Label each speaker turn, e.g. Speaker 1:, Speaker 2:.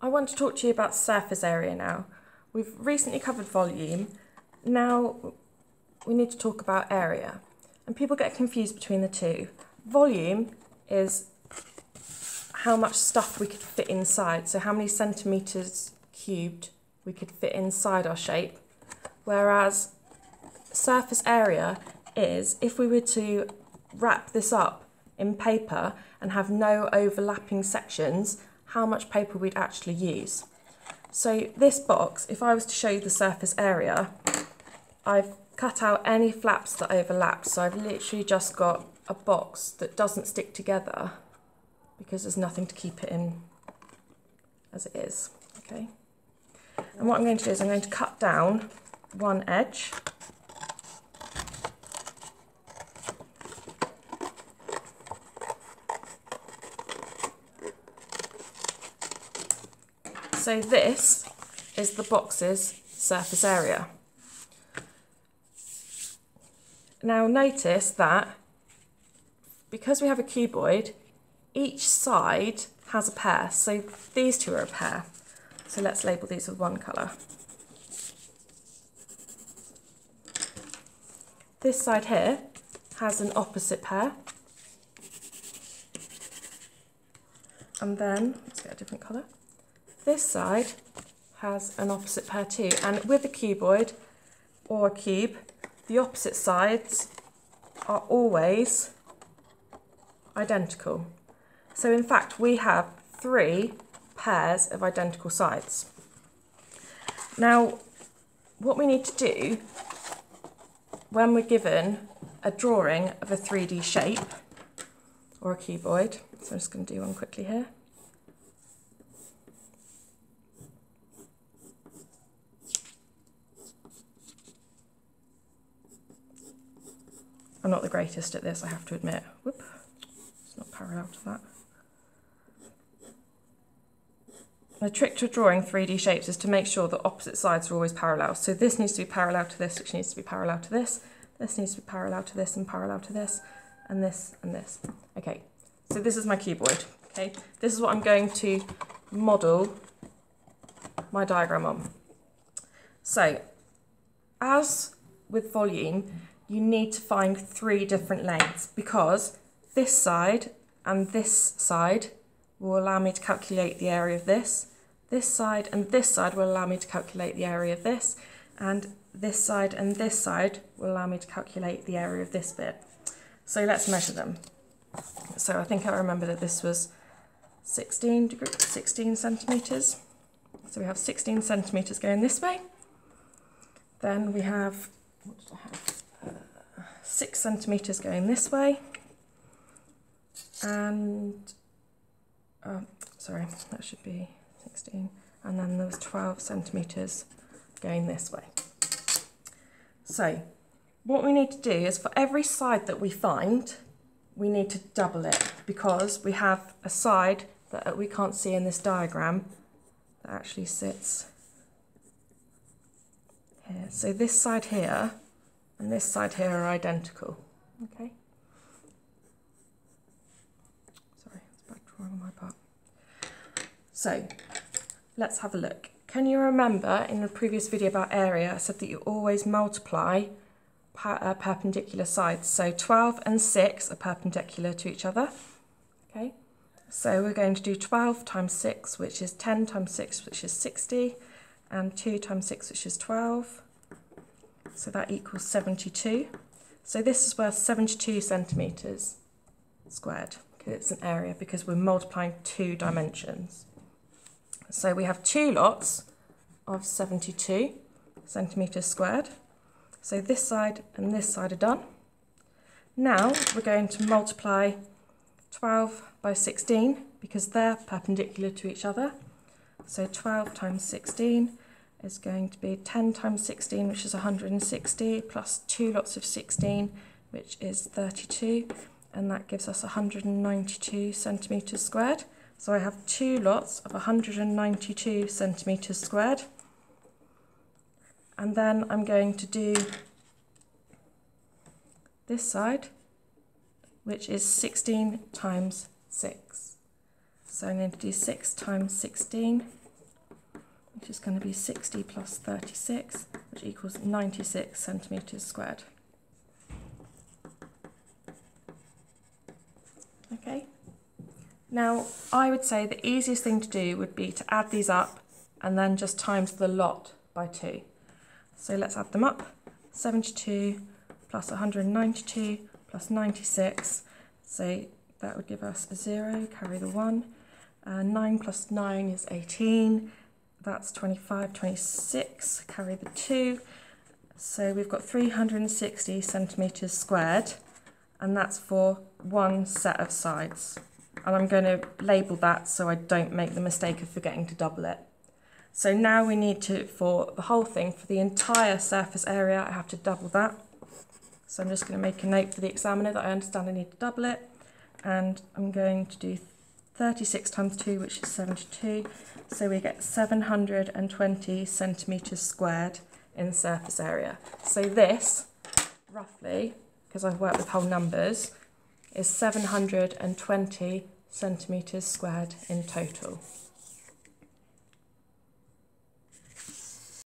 Speaker 1: I want to talk to you about surface area now. We've recently covered volume. Now we need to talk about area. And people get confused between the two. Volume is how much stuff we could fit inside, so how many centimetres cubed we could fit inside our shape. Whereas surface area is if we were to wrap this up in paper and have no overlapping sections, how much paper we'd actually use. So this box, if I was to show you the surface area, I've cut out any flaps that overlap, so I've literally just got a box that doesn't stick together because there's nothing to keep it in as it is, okay? And what I'm going to do is I'm going to cut down one edge. So this is the box's surface area. Now notice that because we have a cuboid, each side has a pair. So these two are a pair. So let's label these with one colour. This side here has an opposite pair. And then, let's get a different colour. This side has an opposite pair too. And with a cuboid or a cube, the opposite sides are always identical. So in fact, we have 3 pairs of identical sides. Now, what we need to do when we're given a drawing of a 3D shape or a cuboid, so I'm just going to do one quickly here. I'm not the greatest at this, I have to admit. Whoop, it's not parallel to that. The trick to drawing 3D shapes is to make sure that opposite sides are always parallel. So this needs to be parallel to this, which needs to be parallel to this. This needs to be parallel to this and parallel to this, and this and this. Okay, so this is my cuboid. Okay, this is what I'm going to model my diagram on. So, as with volume, you need to find 3 different lengths because this side and this side will allow me to calculate the area of this. This side and this side will allow me to calculate the area of this. And this side and this side will allow me to calculate the area of this bit. So let's measure them. So I think I remember that this was 16 centimetres. So we have 16 centimetres going this way. Then we have, what did I have? 6 centimetres going this way. And sorry, that should be 16, and then there was 12 centimetres going this way. So what we need to do is for every side that we find, we need to double it because we have a side that we can't see in this diagram that actually sits here. So this side here and this side here are identical, okay? On my part. So let's have a look. Can you remember in the previous video about area I said that you always multiply perpendicular sides, so 12 and 6 are perpendicular to each other, okay? So we're going to do 12 times 6, which is 10 times 6, which is 60, and 2 times 6, which is 12, so that equals 72. So this is worth 72 centimetres squared. It's an area because we're multiplying 2 dimensions. So we have 2 lots of 72 centimetres squared. So this side and this side are done. Now we're going to multiply 12 by 16 because they're perpendicular to each other. So 12 times 16 is going to be 10 times 16, which is 160, plus 2 lots of 16, which is 32. And that gives us 192 centimetres squared. So I have 2 lots of 192 centimetres squared. And then I'm going to do this side, which is 16 times 6. So I'm going to do 6 times 16, which is going to be 60 plus 36, which equals 96 centimetres squared. Okay, now I would say the easiest thing to do would be to add these up and then just times the lot by 2. So let's add them up. 72 plus 192 plus 96, so that would give us a 0, carry the 1. 9 plus 9 is 18, that's 25, 26, carry the 2. So we've got 360 centimetres squared, and that's for one set of sides. And I'm going to label that so I don't make the mistake of forgetting to double it. So now we need to, for the whole thing, for the entire surface area, I have to double that. So I'm just going to make a note for the examiner that I understand I need to double it. And I'm going to do 36 times 2, which is 72. So we get 720 centimetres squared in surface area. So this, roughly, because I've worked with whole numbers, is 720 centimetres squared in total.